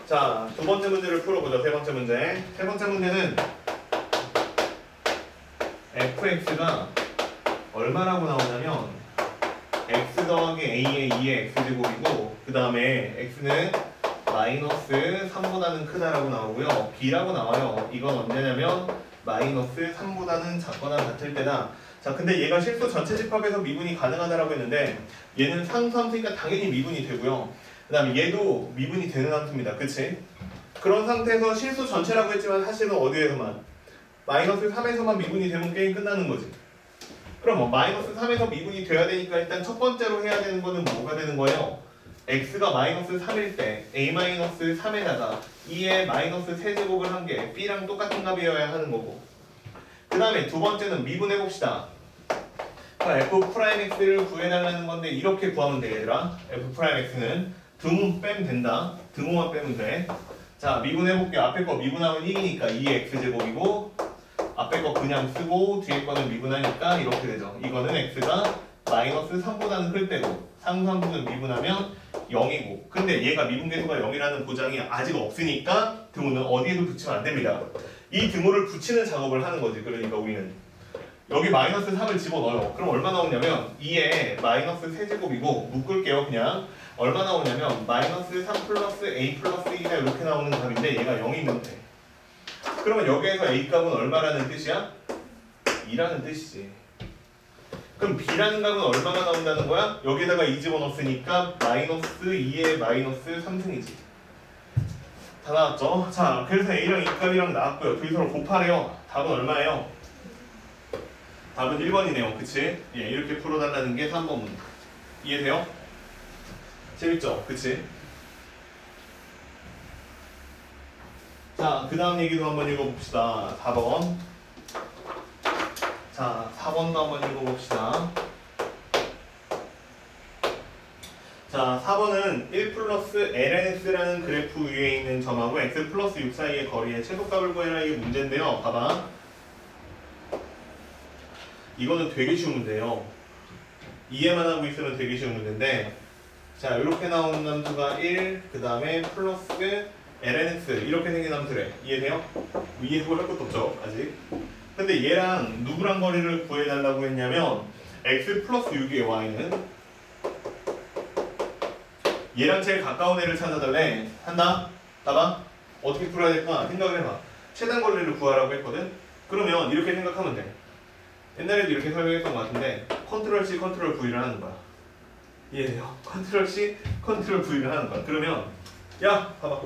자, 두 번째 문제를 풀어보자. 세 번째 문제. 세 번째 문제는 fx가 얼마라고 나오냐면 x 더하기 a의 2의 x제곱이고 그 다음에 x는 마이너스 3보다는 크다라고 나오고요. b라고 나와요. 이건 언제냐면 마이너스 3보다는 작거나 같을 때다. 자, 근데 얘가 실수 전체 집합에서 미분이 가능하다라고 했는데 얘는 상수함수니까 당연히 미분이 되고요. 그 다음에 얘도 미분이 되는 함수입니다. 그치? 그런 상태에서 실수 전체라고 했지만 사실은 어디에서만? 마이너스 3에서만 미분이 되면 게임 끝나는 거지. 그럼 뭐 마이너스 3에서 미분이 돼야 되니까 일단 첫 번째로 해야 되는 거는 뭐가 되는 거예요? x가 마이너스 3일 때 a 마이너스 3에다가 2의 마이너스 세제곱을 한 게 b랑 똑같은 값이어야 하는 거고 그 다음에 두 번째는 미분해봅시다. f'x를 구해달라는 건데 이렇게 구하면 돼 얘들아. f'x는 등호 빼면 된다. 등호만 빼면 돼. 자, 미분해볼게요. 앞에 거 미분하면 1이니까 2의 x제곱이고 앞에 거 그냥 쓰고 뒤에 거는 미분하니까 이렇게 되죠. 이거는 x가 마이너스 3보다는 클 때고 상수함수는 미분하면 0이고 근데 얘가 미분계수가 0이라는 보장이 아직 없으니까 등호는 어디에도 붙이면 안 됩니다. 이 등호를 붙이는 작업을 하는 거지. 그러니까 우리는 여기 마이너스 3을 집어넣어요. 그럼 얼마 나오냐면 2에 마이너스 세제곱이고 묶을게요. 그냥 얼마 나오냐면 마이너스 3 플러스 a 플러스 2가 이렇게 나오는 값인데 얘가 0이면 돼. 그러면 여기에서 a 값은 얼마라는 뜻이야? 2라는 뜻이지. 그럼 B라는 값은 얼마가 나온다는 거야? 여기다가 2 집어넣었으니까 마이너스 2에 마이너스 3승이지. 다 나왔죠? 자, 그래서 A랑 이 값이랑 나왔고요. 둘이 서로 곱하래요. 답은 얼마예요? 답은 1번이네요. 그치? 예, 이렇게 풀어달라는 게 3번 문제. 이해돼요? 재밌죠? 그치? 자, 그 다음 얘기도 한번 읽어봅시다. 4번. 자, 4번도 한번 읽어봅시다. 자, 4번은 1 플러스 LNS라는 그래프 위에 있는 점하고 x 플러스 6 사이의 거리의 최소값을 구해라. 이게 문제인데요. 봐봐. 이거는 되게 쉬운 문제예요. 이해만 하고 있으면 되게 쉬운 문제인데, 자, 이렇게 나오는 함수가 1, 그 다음에 플러스 LNS 이렇게 생긴 함수래. 이해돼요? 이해도 할 것도 없죠, 아직. 근데 얘랑 누구랑 거리를 구해달라고 했냐면 x 플러스 6의 y는 얘랑 제일 가까운 애를 찾아달래. 한다? 봐봐. 어떻게 풀어야 될까? 생각을 해봐. 최단 거리를 구하라고 했거든? 그러면 이렇게 생각하면 돼. 옛날에도 이렇게 설명했던 것 같은데 컨트롤 C, 컨트롤 V를 하는 거야. 이해돼요? 컨트롤 C, 컨트롤 V를 하는 거야. 그러면 야, 봐봐.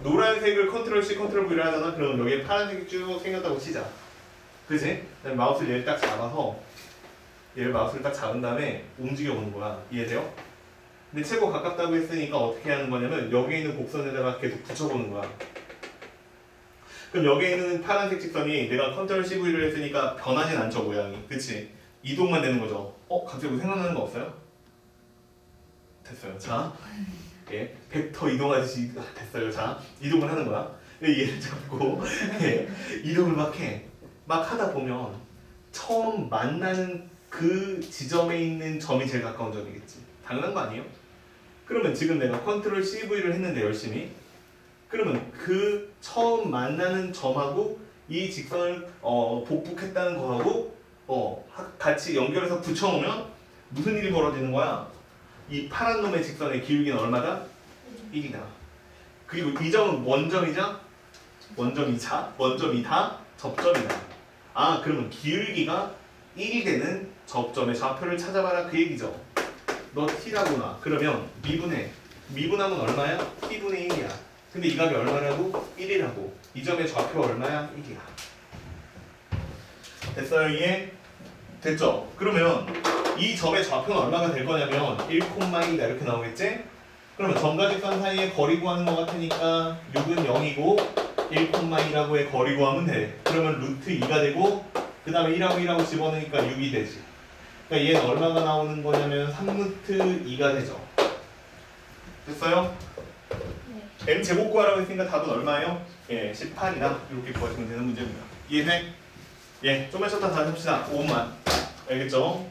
노란색을 컨트롤 C, 컨트롤 V를 하잖아. 그러면 여기에 파란색이 쭉 생겼다고 치자. 그치? 그다음에 마우스를 얘를 딱 잡아서 얘를 마우스를 딱 잡은 다음에 움직여 보는 거야. 이해돼요? 근데 최고 가깝다고 했으니까 어떻게 하는 거냐면 여기에 있는 곡선에다가 계속 붙여보는 거야. 그럼 여기에 있는 파란색 직선이 내가 컨트롤 CV를 했으니까 변하진 않죠, 모양이. 그치? 이동만 되는 거죠. 갑자기 뭐 생각나는 거 없어요? 됐어요. 자, 예, 벡터 이동하듯이 됐어요. 자, 이동을 하는 거야. 얘를 잡고 예, 이동을 막 해. 막 하다 보면 처음 만나는 그 지점에 있는 점이 제일 가까운 점이겠지. 당연한 거 아니에요? 그러면 지금 내가 컨트롤 CV를 했는데 열심히, 그러면 그 처음 만나는 점하고 이 직선을 복붙했다는 거하고 같이 연결해서 붙여놓으면 무슨 일이 벌어지는 거야? 이 파란 놈의 직선의 기울기는 얼마다? 1이다. 그리고 이 점은 원점이자 원점이자 원점이다 접점이다. 아, 그러면 기울기가 1이 되는 접점의 좌표를 찾아봐라 그 얘기죠. 너 t라구나. 그러면 미분하면 얼마야? t분의 1이야. 근데 이 값이 얼마라고? 1이라고. 이 점의 좌표 얼마야? 1이야. 됐어요? 이해? 됐죠? 그러면 이 점의 좌표는 얼마가 될 거냐면 1,2다 이렇게 나오겠지? 그러면 점과 직선 사이의 거리 구하는 것 같으니까 6은 0이고 1,2라고의 거리 구하면 돼. 그러면 루트 2가 되고 그 다음에 1하고 집어넣으니까 6이 되지. 그러니까 얘는 얼마가 나오는 거냐면 3루트 2가 되죠. 됐어요? 네. m 제곱 구하라고 했으니까 답은 얼마예요? 예, 18이다. 이렇게 구하시면 되는 문제입니다. 이해돼? 예, 좀만 쉬었다 다시 합시다. 5분만. 알겠죠?